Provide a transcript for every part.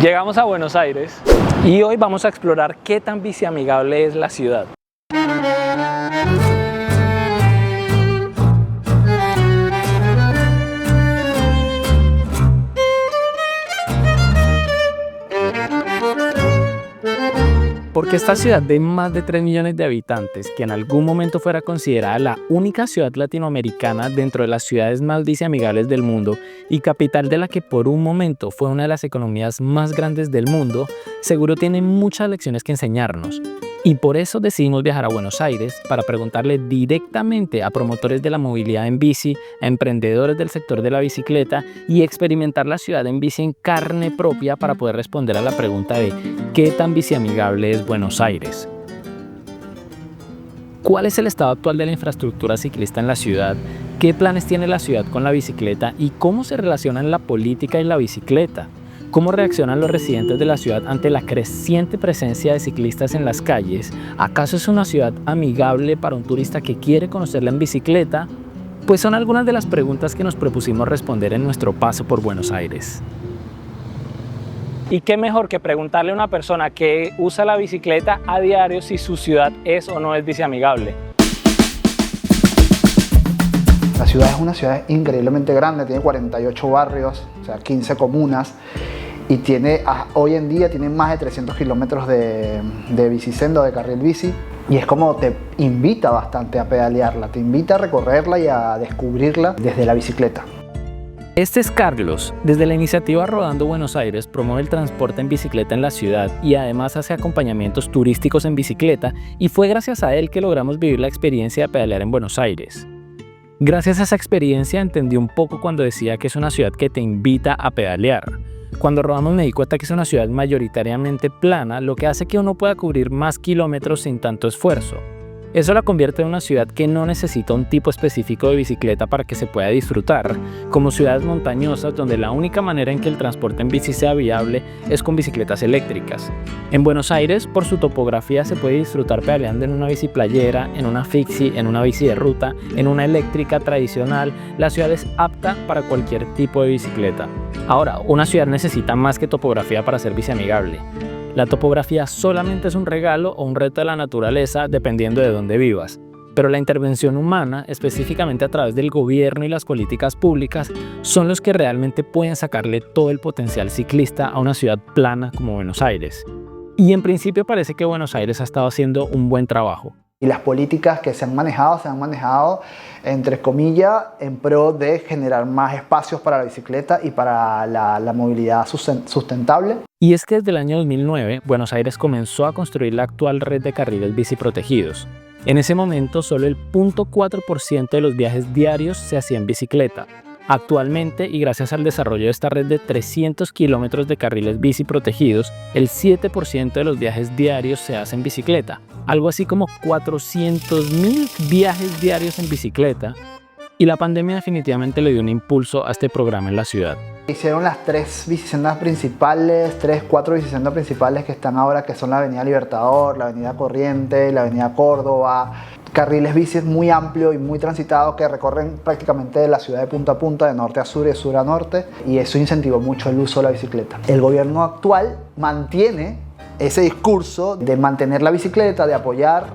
Llegamos a Buenos Aires y hoy vamos a explorar qué tan biciamigable es la ciudad. Porque esta ciudad de más de 3 millones de habitantes, que en algún momento fuera considerada la única ciudad latinoamericana dentro de las ciudades más biciamigables del mundo y capital de la que por un momento fue una de las economías más grandes del mundo, seguro tiene muchas lecciones que enseñarnos. Y por eso decidimos viajar a Buenos Aires para preguntarle directamente a promotores de la movilidad en bici, a emprendedores del sector de la bicicleta y experimentar la ciudad en bici en carne propia para poder responder a la pregunta de ¿qué tan biciamigable es Buenos Aires? ¿Cuál es el estado actual de la infraestructura ciclista en la ciudad? ¿Qué planes tiene la ciudad con la bicicleta? ¿Y cómo se relacionan la política y la bicicleta? ¿Cómo reaccionan los residentes de la ciudad ante la creciente presencia de ciclistas en las calles? ¿Acaso es una ciudad amigable para un turista que quiere conocerla en bicicleta? Pues son algunas de las preguntas que nos propusimos responder en nuestro paso por Buenos Aires. ¿Y qué mejor que preguntarle a una persona que usa la bicicleta a diario si su ciudad es o no es biciamigable? La ciudad es una ciudad increíblemente grande, tiene 48 barrios, o sea, 15 comunas. Y hoy en día tiene más de 300 kilómetros de bicisenda, de carril bici, y es como te invita bastante a pedalearla, te invita a recorrerla y a descubrirla desde la bicicleta. Este es Carlos. Desde la iniciativa Rodando Buenos Aires promueve el transporte en bicicleta en la ciudad y además hace acompañamientos turísticos en bicicleta, y fue gracias a él que logramos vivir la experiencia de pedalear en Buenos Aires. Gracias a esa experiencia entendí un poco cuando decía que es una ciudad que te invita a pedalear. Cuando rodamos me di cuenta que es una ciudad mayoritariamente plana, lo que hace que uno pueda cubrir más kilómetros sin tanto esfuerzo. Eso la convierte en una ciudad que no necesita un tipo específico de bicicleta para que se pueda disfrutar, como ciudades montañosas donde la única manera en que el transporte en bici sea viable es con bicicletas eléctricas. En Buenos Aires, por su topografía, se puede disfrutar pedaleando en una bici playera, en una fixie, en una bici de ruta, en una eléctrica tradicional. La ciudad es apta para cualquier tipo de bicicleta. Ahora, una ciudad necesita más que topografía para ser biciamigable. La topografía solamente es un regalo o un reto de la naturaleza dependiendo de dónde vivas. Pero la intervención humana, específicamente a través del gobierno y las políticas públicas, son los que realmente pueden sacarle todo el potencial ciclista a una ciudad plana como Buenos Aires. Y en principio parece que Buenos Aires ha estado haciendo un buen trabajo. Y las políticas que se han manejado, entre comillas, en pro de generar más espacios para la bicicleta y para la movilidad sustentable. Y es que desde el año 2009, Buenos Aires comenzó a construir la actual red de carriles bici protegidos. En ese momento, solo el 0.4% de los viajes diarios se hacían en bicicleta. Actualmente, y gracias al desarrollo de esta red de 300 kilómetros de carriles bici protegidos, el 7% de los viajes diarios se hacen en bicicleta. Algo así como 400.000 viajes diarios en bicicleta. Y la pandemia definitivamente le dio un impulso a este programa en la ciudad. Hicieron las 4 bicisendas principales que están ahora, que son la Avenida Libertador, la Avenida Corrientes, la Avenida Córdoba. Carriles bici muy amplios y muy transitados que recorren prácticamente de la ciudad de punta a punta, de norte a sur y de sur a norte, y eso incentivó mucho el uso de la bicicleta. El gobierno actual mantiene ese discurso de mantener la bicicleta, de apoyar.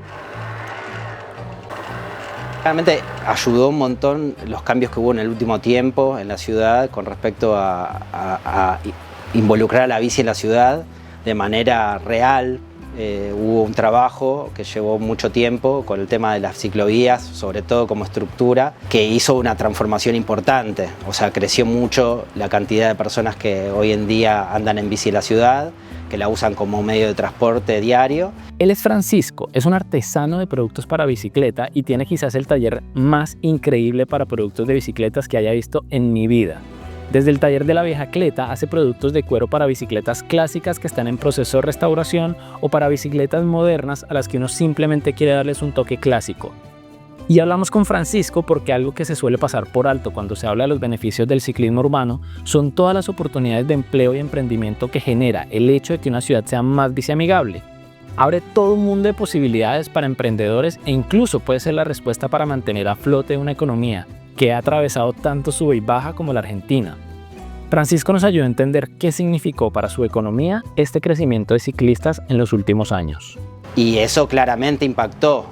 Realmente ayudó un montón los cambios que hubo en el último tiempo en la ciudad con respecto a involucrar a la bici en la ciudad de manera real. Hubo un trabajo que llevó mucho tiempo con el tema de las ciclovías, sobre todo como estructura, que hizo una transformación importante. O sea, creció mucho la cantidad de personas que hoy en día andan en bici en la ciudad, que la usan como medio de transporte diario. Él es Francisco, es un artesano de productos para bicicleta y tiene quizás el taller más increíble para productos de bicicletas que haya visto en mi vida. Desde el taller de la vieja Cleta hace productos de cuero para bicicletas clásicas que están en proceso de restauración o para bicicletas modernas a las que uno simplemente quiere darles un toque clásico. Y hablamos con Francisco porque algo que se suele pasar por alto cuando se habla de los beneficios del ciclismo urbano son todas las oportunidades de empleo y emprendimiento que genera el hecho de que una ciudad sea más biciamigable. Abre todo un mundo de posibilidades para emprendedores e incluso puede ser la respuesta para mantener a flote una economía que ha atravesado tanto sube y baja como la Argentina. Francisco nos ayudó a entender qué significó para su economía este crecimiento de ciclistas en los últimos años. Y eso claramente impactó.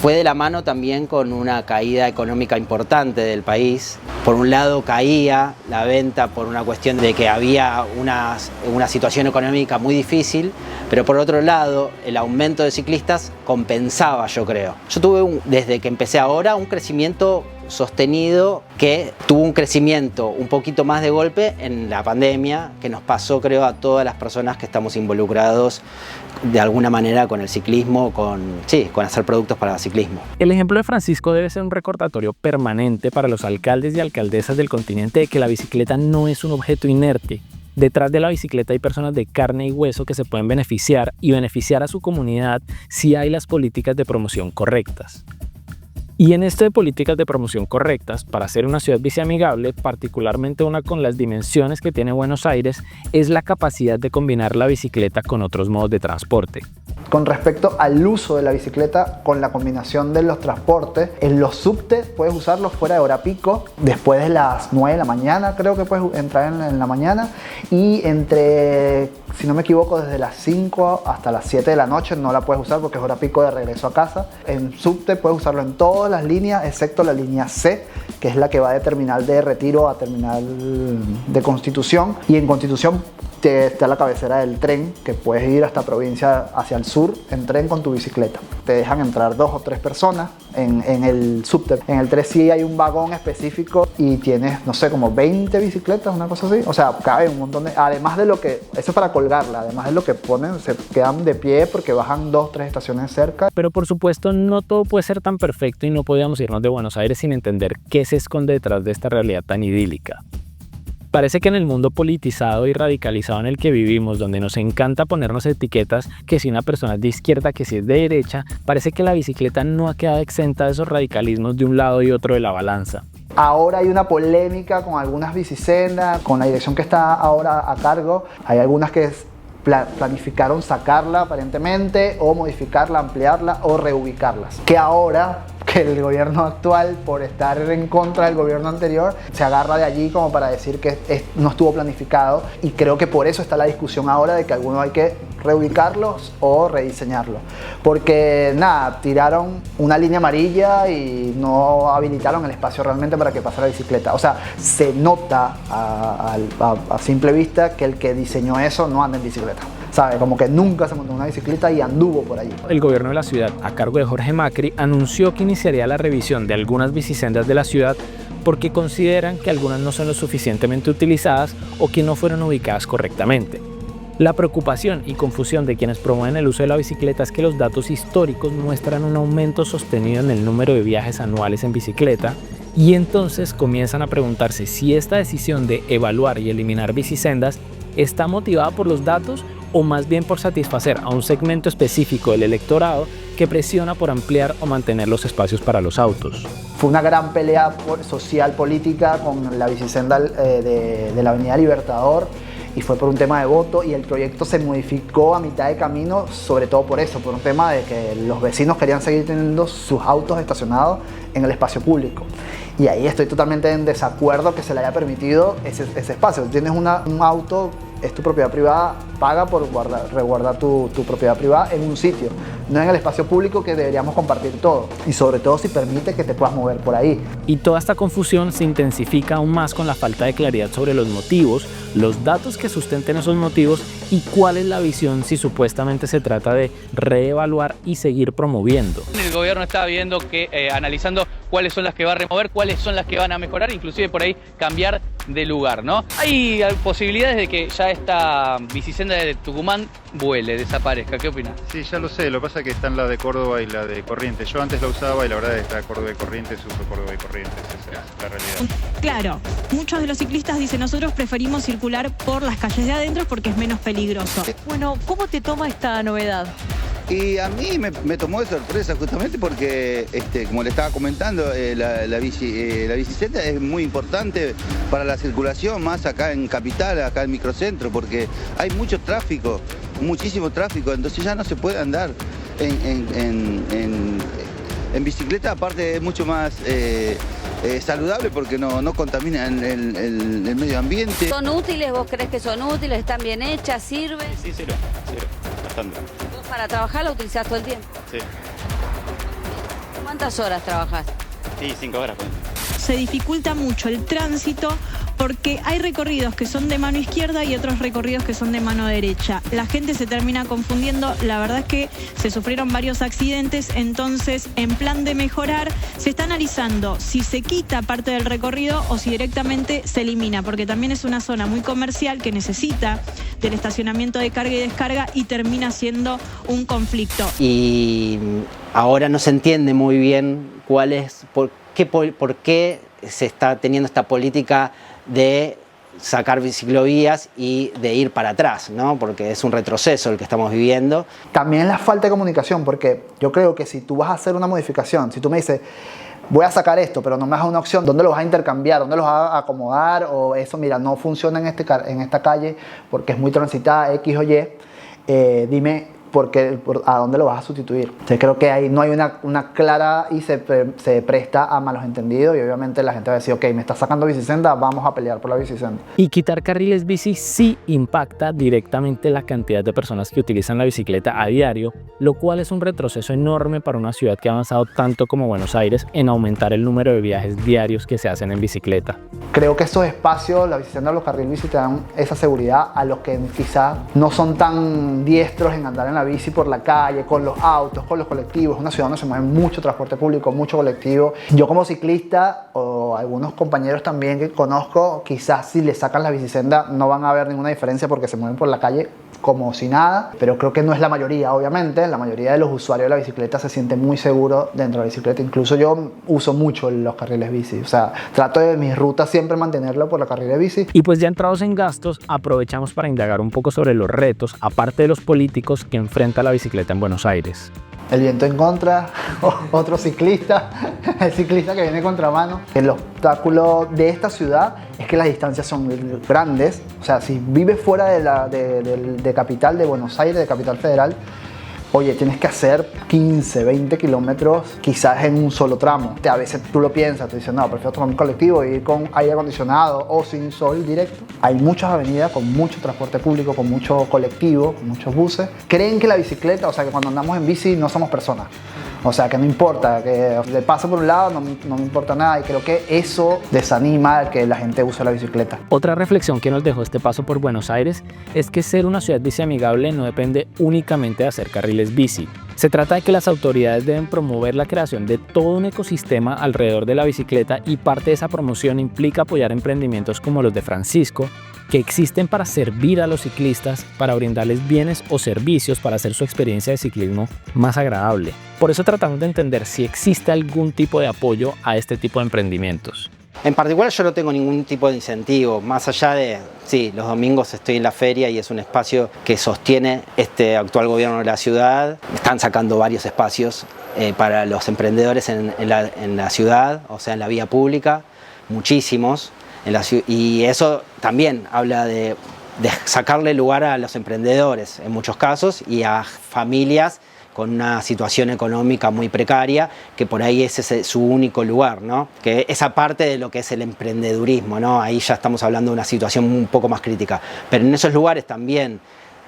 Fue de la mano también con una caída económica importante del país. Por un lado caía la venta por una cuestión de que había una situación económica muy difícil, pero por otro lado el aumento de ciclistas compensaba, yo creo. Yo tuve desde que empecé ahora un crecimiento sostenido que tuvo un crecimiento un poquito más de golpe en la pandemia, que nos pasó, creo, a todas las personas que estamos involucrados de alguna manera con el ciclismo, con hacer productos para el ciclismo. El ejemplo de Francisco debe ser un recordatorio permanente para los alcaldes y alcaldesas del continente de que la bicicleta no es un objeto inerte. Detrás de la bicicleta hay personas de carne y hueso que se pueden beneficiar y beneficiar a su comunidad si hay las políticas de promoción correctas. Y en esto de políticas de promoción correctas, para ser una ciudad biciamigable, particularmente una con las dimensiones que tiene Buenos Aires, es la capacidad de combinar la bicicleta con otros modos de transporte. Con respecto al uso de la bicicleta con la combinación de los transportes, en los subtes puedes usarlos fuera de hora pico, después de las 9 de la mañana creo que puedes entrar en la mañana, y entre, si no me equivoco, desde las 5 hasta las 7 de la noche no la puedes usar porque es hora pico de regreso a casa. En subte puedes usarlo en todas las líneas excepto la línea C, que es la que va de Terminal de Retiro a Terminal de Constitución, y en Constitución está la cabecera del tren, que puedes ir hasta provincia hacia el sur en tren con tu bicicleta. Te dejan entrar 2 o 3 personas en el subte. En el 3 sí hay un vagón específico y tienes, no sé, como 20 bicicletas, una cosa así. O sea, cabe un montón de... Además de lo que... Eso es para colgarla. Además de lo que ponen, se quedan de pie porque bajan 2 o 3 estaciones cerca. Pero por supuesto no todo puede ser tan perfecto y no podíamos irnos de Buenos Aires sin entender qué se esconde detrás de esta realidad tan idílica. Parece que en el mundo politizado y radicalizado en el que vivimos, donde nos encanta ponernos etiquetas, que si una persona es de izquierda, que si es de derecha, parece que la bicicleta no ha quedado exenta de esos radicalismos de un lado y otro de la balanza. Ahora hay una polémica con algunas bicisendas, con la dirección que está ahora a cargo. Hay algunas que planificaron sacarla aparentemente, o modificarla, ampliarla o reubicarlas. Que ahora que el gobierno actual, por estar en contra del gobierno anterior, se agarra de allí como para decir que no estuvo planificado, y creo que por eso está la discusión ahora de que algunos hay que reubicarlos o rediseñarlos. Porque nada, tiraron una línea amarilla y no habilitaron el espacio realmente para que pasara la bicicleta. O sea, se nota a simple vista que el que diseñó eso no anda en bicicleta. ¿Sabe? Como que nunca se montó una bicicleta y anduvo por allí. El gobierno de la ciudad, a cargo de Jorge Macri, anunció que iniciaría la revisión de algunas bicisendas de la ciudad porque consideran que algunas no son lo suficientemente utilizadas o que no fueron ubicadas correctamente. La preocupación y confusión de quienes promueven el uso de la bicicleta es que los datos históricos muestran un aumento sostenido en el número de viajes anuales en bicicleta, y entonces comienzan a preguntarse si esta decisión de evaluar y eliminar bicisendas está motivada por los datos o más bien por satisfacer a un segmento específico del electorado que presiona por ampliar o mantener los espacios para los autos. Fue una gran pelea social, política, con la bicisenda de la Avenida Libertador, y fue por un tema de voto, y el proyecto se modificó a mitad de camino, sobre todo por eso, por un tema de que los vecinos querían seguir teniendo sus autos estacionados en el espacio público. Y ahí estoy totalmente en desacuerdo que se le haya permitido ese espacio. Tienes un auto, es tu propiedad privada, paga por resguardar tu propiedad privada en un sitio, no en el espacio público que deberíamos compartir todo, y sobre todo si permite que te puedas mover por ahí. Y toda esta confusión se intensifica aún más con la falta de claridad sobre los motivos, los datos que sustenten esos motivos y cuál es la visión si supuestamente se trata de reevaluar y seguir promoviendo. El gobierno está viendo que, analizando cuáles son las que va a remover, cuáles son las que van a mejorar, inclusive por ahí cambiar de lugar, ¿no? Hay posibilidades de que ya esta bicisenda de Tucumán vuele, desaparezca. ¿Qué opinas? Sí, ya lo sé, lo que pasa es que están la de Córdoba y la de Corrientes. Yo antes la usaba y la verdad es que está Córdoba y Corrientes, uso Córdoba y Corrientes, esa es la realidad. Claro, muchos de los ciclistas dicen nosotros preferimos circular por las calles de adentro porque es menos peligroso. Bueno, ¿cómo te toma esta novedad? Y a mí me tomó de sorpresa justamente porque, como le estaba comentando, la bicicleta es muy importante para la circulación, más acá en Capital, acá en Microcentro, porque hay mucho tráfico, muchísimo tráfico, entonces ya no se puede andar en bicicleta, aparte es mucho más saludable porque no contaminan el medio ambiente. ¿Son útiles? ¿Vos crees que son útiles? ¿Están bien hechas? ¿Sirven? Sí, sirve, bastante. ¿Vos para trabajar la utilizás todo el tiempo? Sí. ¿Cuántas horas trabajás? Sí, 5 horas. Se dificulta mucho el tránsito porque hay recorridos que son de mano izquierda y otros recorridos que son de mano derecha. La gente se termina confundiendo, la verdad es que se sufrieron varios accidentes, entonces en plan de mejorar se está analizando si se quita parte del recorrido o si directamente se elimina, porque también es una zona muy comercial que necesita del estacionamiento de carga y descarga y termina siendo un conflicto. Y ahora no se entiende muy bien por qué se está teniendo esta política de sacar ciclovías y de ir para atrás, ¿no? Porque es un retroceso el que estamos viviendo. También la falta de comunicación, porque yo creo que si tú vas a hacer una modificación, si tú me dices, voy a sacar esto, pero no me das una opción, ¿dónde lo vas a intercambiar? ¿Dónde lo vas a acomodar? O eso, mira, no funciona en esta calle porque es muy transitada, X o Y, dime a dónde lo vas a sustituir. Entonces creo que ahí no hay una clara y se presta a malos entendidos y obviamente la gente va a decir, ok, me está sacando bicisenda, vamos a pelear por la bicisenda. Y quitar carriles bici sí impacta directamente la cantidad de personas que utilizan la bicicleta a diario, lo cual es un retroceso enorme para una ciudad que ha avanzado tanto como Buenos Aires en aumentar el número de viajes diarios que se hacen en bicicleta. Creo que estos espacios, la bicisenda, los carriles bici te dan esa seguridad a los que quizás no son tan diestros en andar en la bici por la calle, con los autos, con los colectivos. Es una ciudad donde se mueve mucho transporte público, mucho colectivo. Yo como ciclista o algunos compañeros también que conozco, quizás si le sacan la bicisenda no van a ver ninguna diferencia porque se mueven por la calle como si nada, pero creo que no es la mayoría, obviamente. La mayoría de los usuarios de la bicicleta se sienten muy seguros dentro de la bicicleta. Incluso yo uso mucho los carriles bici, o sea, trato de mis rutas siempre mantenerlo por los carriles bici. Y pues ya entrados en gastos, aprovechamos para indagar un poco sobre los retos, aparte de los políticos, que enfrenta la bicicleta en Buenos Aires. El viento en contra, otro ciclista, el ciclista que viene contramano. El obstáculo de esta ciudad es que las distancias son grandes. O sea, si vives fuera de capital, de Buenos Aires, de capital federal, oye, tienes que hacer 15, 20 kilómetros quizás en un solo tramo. A veces tú lo piensas, tú dices, no, prefiero tomar mi colectivo e ir con aire acondicionado o sin sol directo. Hay muchas avenidas con mucho transporte público, con mucho colectivo, con muchos buses. Creen que la bicicleta, o sea, que cuando andamos en bici no somos personas. O sea, que no importa, que le paso por un lado, no me importa nada. Y creo que eso desanima a que la gente use la bicicleta. Otra reflexión que nos dejó este paso por Buenos Aires es que ser una ciudad biciamigable no depende únicamente de hacer carriles bici. Se trata de que las autoridades deben promover la creación de todo un ecosistema alrededor de la bicicleta y parte de esa promoción implica apoyar emprendimientos como los de Francisco, que existen para servir a los ciclistas, para brindarles bienes o servicios para hacer su experiencia de ciclismo más agradable. Por eso tratamos de entender si existe algún tipo de apoyo a este tipo de emprendimientos. En particular yo no tengo ningún tipo de incentivo, más allá de, sí, los domingos estoy en la feria y es un espacio que sostiene este actual gobierno de la ciudad. Están sacando varios espacios para los emprendedores en la ciudad, o sea, en la vía pública, muchísimos. Y eso también habla de sacarle lugar a los emprendedores en muchos casos y a familias con una situación económica muy precaria, que por ahí ese es su único lugar, ¿no? Que esa parte de lo que es el emprendedurismo, ¿no? Ahí ya estamos hablando de una situación un poco más crítica. Pero en esos lugares también,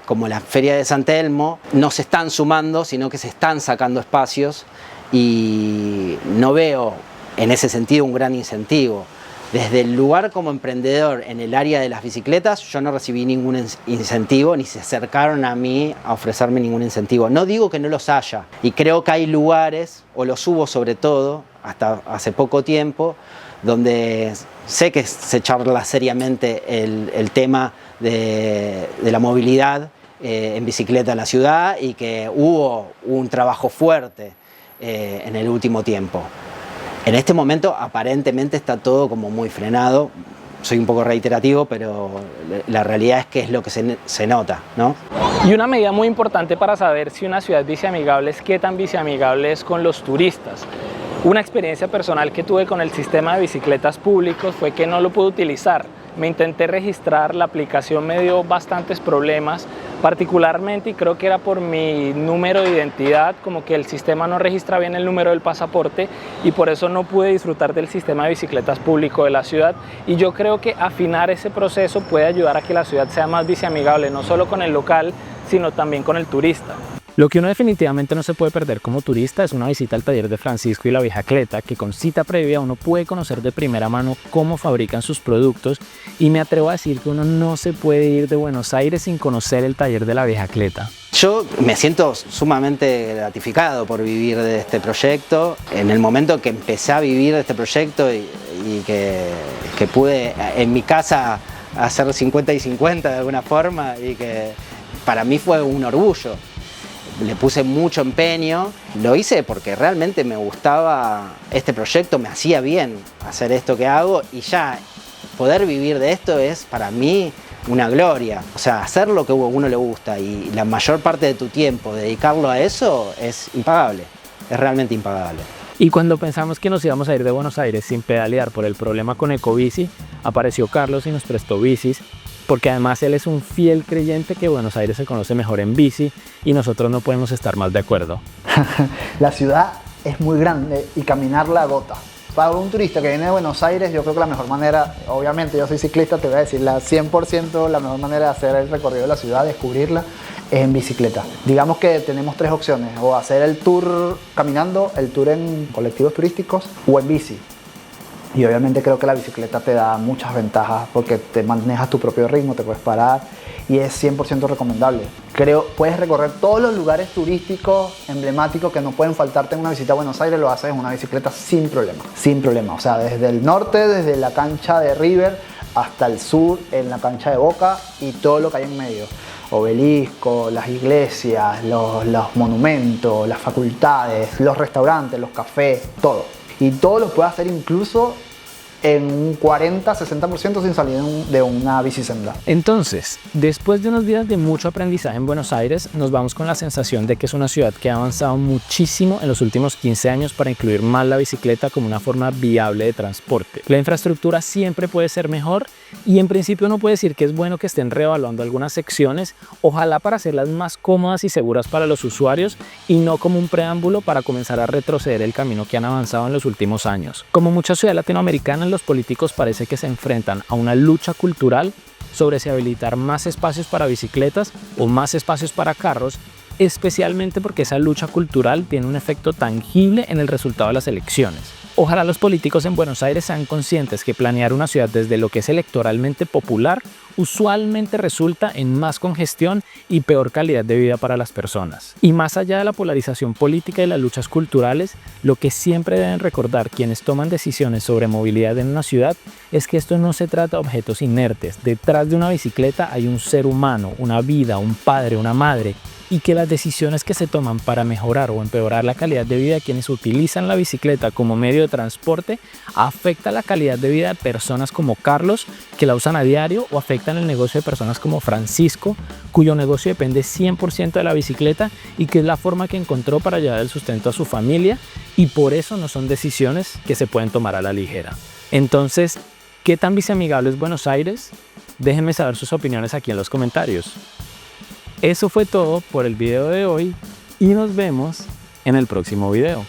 como la Feria de San Telmo, no se están sumando, sino que se están sacando espacios y no veo en ese sentido un gran incentivo. Desde el lugar como emprendedor en el área de las bicicletas, yo no recibí ningún incentivo, ni se acercaron a mí a ofrecerme ningún incentivo. No digo que no los haya, y creo que hay lugares, o los hubo sobre todo, hasta hace poco tiempo, donde sé que se charla seriamente el tema de la movilidad en bicicleta en la ciudad y que hubo un trabajo fuerte en el último tiempo. En este momento aparentemente está todo como muy frenado. Soy un poco reiterativo, pero la realidad es que es lo que se nota, ¿no? Y una medida muy importante para saber si una ciudad biciamigable es qué tan biciamigable es con los turistas. Una experiencia personal que tuve con el sistema de bicicletas públicos fue que no lo pude utilizar. Me intenté registrar, la aplicación me dio bastantes problemas Particularmente, y creo que era por mi número de identidad, como que el sistema no registra bien el número del pasaporte y por eso no pude disfrutar del sistema de bicicletas público de la ciudad, y yo creo que afinar ese proceso puede ayudar a que la ciudad sea más biciamigable, no solo con el local, sino también con el turista. Lo que uno definitivamente no se puede perder como turista es una visita al taller de Francisco y la Bicicleta, que con cita previa uno puede conocer de primera mano cómo fabrican sus productos, y me atrevo a decir que uno no se puede ir de Buenos Aires sin conocer el taller de la Bicicleta. Yo me siento sumamente gratificado por vivir de este proyecto. En el momento que empecé a vivir de este proyecto y que pude en mi casa hacer 50 y 50 de alguna forma, y que para mí fue un orgullo. Le puse mucho empeño, lo hice porque realmente me gustaba este proyecto, me hacía bien hacer esto que hago, y ya poder vivir de esto es para mí una gloria. O sea, hacer lo que a uno le gusta y la mayor parte de tu tiempo dedicarlo a eso es impagable, es realmente impagable. Y cuando pensamos que nos íbamos a ir de Buenos Aires sin pedalear por el problema con Ecobici, apareció Carlos y nos prestó bicis, porque además él es un fiel creyente que Buenos Aires se conoce mejor en bici, y nosotros no podemos estar más de acuerdo. La ciudad es muy grande y caminarla agota. Para un turista que viene de Buenos Aires, yo creo que la mejor manera, obviamente yo soy ciclista, te voy a decir, la 100% la mejor manera de hacer el recorrido de la ciudad, descubrirla, es en bicicleta. Digamos que tenemos tres opciones: o hacer el tour caminando, el tour en colectivos turísticos, o en bici. Y obviamente creo que la bicicleta te da muchas ventajas porque te manejas tu propio ritmo, te puedes parar, y es 100% recomendable. Creo puedes recorrer todos los lugares turísticos emblemáticos que no pueden faltarte en una visita a Buenos Aires, lo haces en una bicicleta sin problema. Sin problema, o sea, desde el norte, desde la cancha de River hasta el sur, en la cancha de Boca y todo lo que hay en medio. Obelisco, las iglesias, los monumentos, las facultades, los restaurantes, los cafés, todo. Y todo lo puedes hacer incluso en un 40-60% sin salir de una bicisenda. Entonces, después de unos días de mucho aprendizaje en Buenos Aires, nos vamos con la sensación de que es una ciudad que ha avanzado muchísimo en los últimos 15 años para incluir más la bicicleta como una forma viable de transporte. La infraestructura siempre puede ser mejor, y en principio uno puede decir que es bueno que estén reevaluando algunas secciones, ojalá para hacerlas más cómodas y seguras para los usuarios, y no como un preámbulo para comenzar a retroceder el camino que han avanzado en los últimos años. Como muchas ciudades latinoamericanas, los políticos parece que se enfrentan a una lucha cultural sobre si habilitar más espacios para bicicletas o más espacios para carros, especialmente porque esa lucha cultural tiene un efecto tangible en el resultado de las elecciones. Ojalá los políticos en Buenos Aires sean conscientes que planear una ciudad desde lo que es electoralmente popular usualmente resulta en más congestión y peor calidad de vida para las personas. Y más allá de la polarización política y las luchas culturales, lo que siempre deben recordar quienes toman decisiones sobre movilidad en una ciudad es que esto no se trata de objetos inertes. Detrás de una bicicleta hay un ser humano, una vida, un padre, una madre, y que las decisiones que se toman para mejorar o empeorar la calidad de vida de quienes utilizan la bicicleta como medio de transporte afecta la calidad de vida de personas como Carlos, que la usan a diario, o afectan el negocio de personas como Francisco, cuyo negocio depende 100% de la bicicleta y que es la forma que encontró para llevar el sustento a su familia, y por eso no son decisiones que se pueden tomar a la ligera. Entonces, ¿qué tan biciamigable es Buenos Aires? Déjenme saber sus opiniones aquí en los comentarios. Eso fue todo por el video de hoy, y nos vemos en el próximo video.